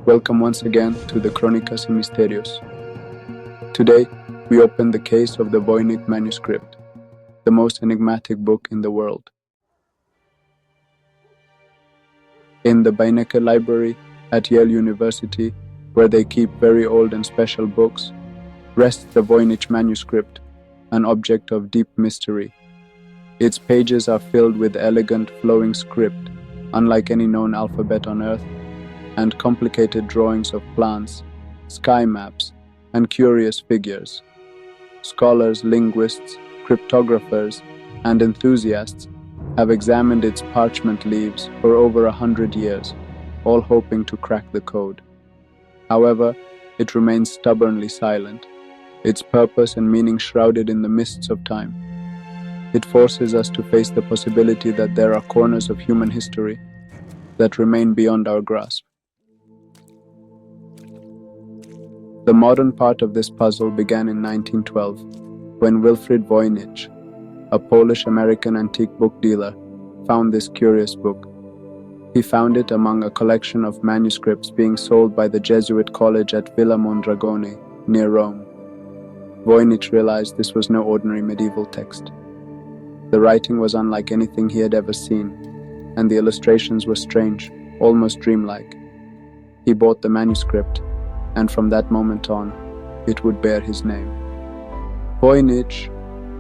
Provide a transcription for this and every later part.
Welcome once again to the Crónicas and Misterios. Today, we open the case of the Voynich Manuscript, the most enigmatic book in the world. In the Beinecke Library at Yale University, where they keep very old and special books, rests the Voynich Manuscript, an object of deep mystery. Its pages are filled with elegant, flowing script, unlike any known alphabet on Earth, and complicated drawings of plants, sky maps, and curious figures. Scholars, linguists, cryptographers, and enthusiasts have examined its parchment leaves for over 100 years, all hoping to crack the code. However, it remains stubbornly silent, its purpose and meaning shrouded in the mists of time. It forces us to face the possibility that there are corners of human history that remain beyond our grasp. The modern part of this puzzle began in 1912, when Wilfrid Voynich, a Polish-American antique book dealer, found this curious book. He found it among a collection of manuscripts being sold by the Jesuit college at Villa Mondragone, near Rome. Voynich realized this was no ordinary medieval text. The writing was unlike anything he had ever seen, and the illustrations were strange, almost dreamlike. He bought the manuscript, and from that moment on, it would bear his name. Voynich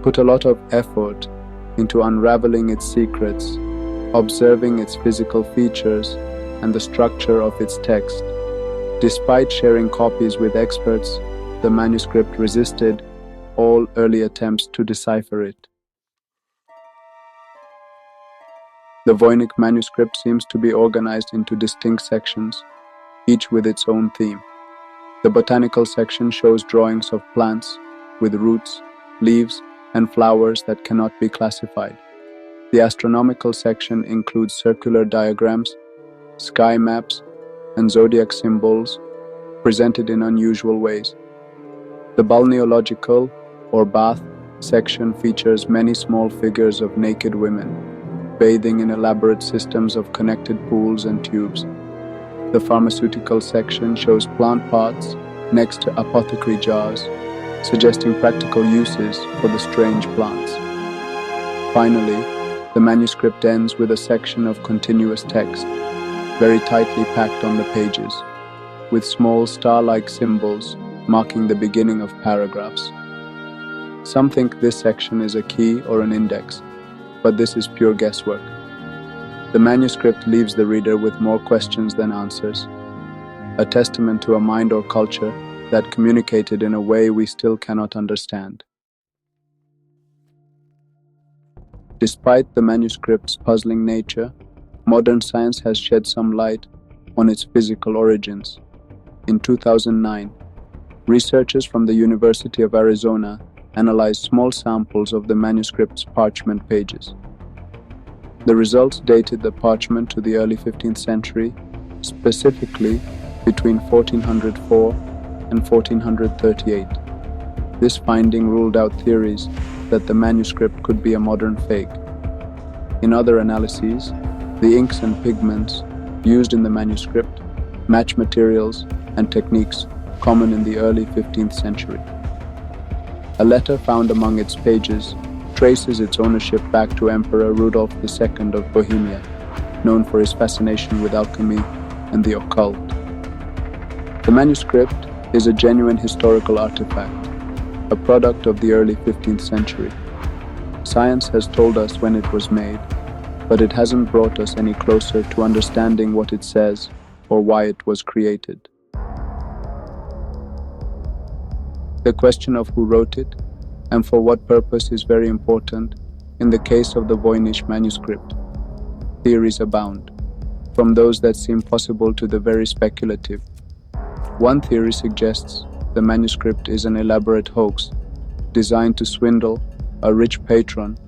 put a lot of effort into unraveling its secrets, observing its physical features and the structure of its text. Despite sharing copies with experts, the manuscript resisted all early attempts to decipher it. The Voynich manuscript seems to be organized into distinct sections, each with its own theme. The botanical section shows drawings of plants with roots, leaves, and flowers that cannot be classified. The astronomical section includes circular diagrams, sky maps, and zodiac symbols presented in unusual ways. The balneological, or bath, section features many small figures of naked women, bathing in elaborate systems of connected pools and tubes. The pharmaceutical section shows plant pots next to apothecary jars, suggesting practical uses for the strange plants. Finally, the manuscript ends with a section of continuous text, very tightly packed on the pages, with small star-like symbols marking the beginning of paragraphs. Some think this section is a key or an index, but this is pure guesswork. The manuscript leaves the reader with more questions than answers, a testament to a mind or culture that communicated in a way we still cannot understand. Despite the manuscript's puzzling nature, modern science has shed some light on its physical origins. In 2009, researchers from the University of Arizona analyzed small samples of the manuscript's parchment pages. The results dated the parchment to the early 15th century, specifically between 1404 and 1438. This finding ruled out theories that the manuscript could be a modern fake. In other analyses, the inks and pigments used in the manuscript match materials and techniques common in the early 15th century. A letter found among its pages traces its ownership back to Emperor Rudolf II of Bohemia, known for his fascination with alchemy and the occult. The manuscript is a genuine historical artifact, a product of the early 15th century. Science has told us when it was made, but it hasn't brought us any closer to understanding what it says or why it was created. The question of who wrote it and for what purpose is very important in the case of the Voynich manuscript. Theories abound, from those that seem possible to the very speculative. One theory suggests the manuscript is an elaborate hoax designed to swindle a rich patron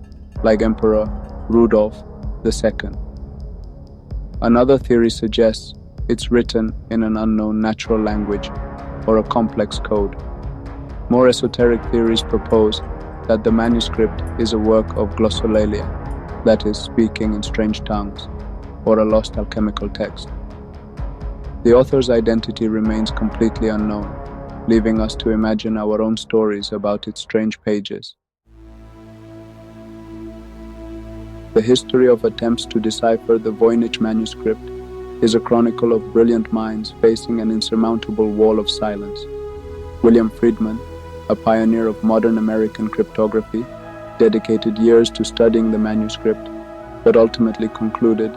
like Emperor Rudolf II. Another theory suggests it's written in an unknown natural language or a complex code. More esoteric theories propose that the manuscript is a work of glossolalia, that is, speaking in strange tongues, or a lost alchemical text. The author's identity remains completely unknown, leaving us to imagine our own stories about its strange pages. The history of attempts to decipher the Voynich Manuscript is a chronicle of brilliant minds facing an insurmountable wall of silence. William Friedman, a pioneer of modern American cryptography, dedicated years to studying the manuscript, but ultimately concluded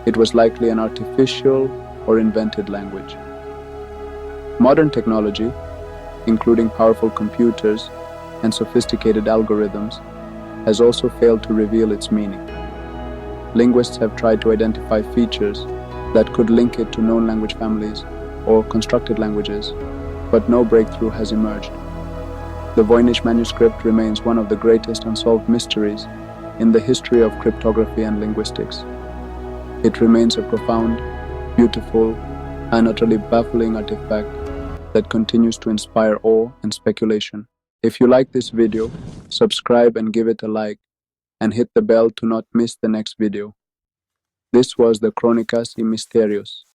it was likely an artificial or invented language. Modern technology, including powerful computers and sophisticated algorithms, has also failed to reveal its meaning. Linguists have tried to identify features that could link it to known language families or constructed languages, but no breakthrough has emerged. The Voynich Manuscript remains one of the greatest unsolved mysteries in the history of cryptography and linguistics. It remains a profound, beautiful, and utterly baffling artifact that continues to inspire awe and speculation. If you like this video, subscribe and give it a like, and hit the bell to not miss the next video. This was the Crónicas y Misterios.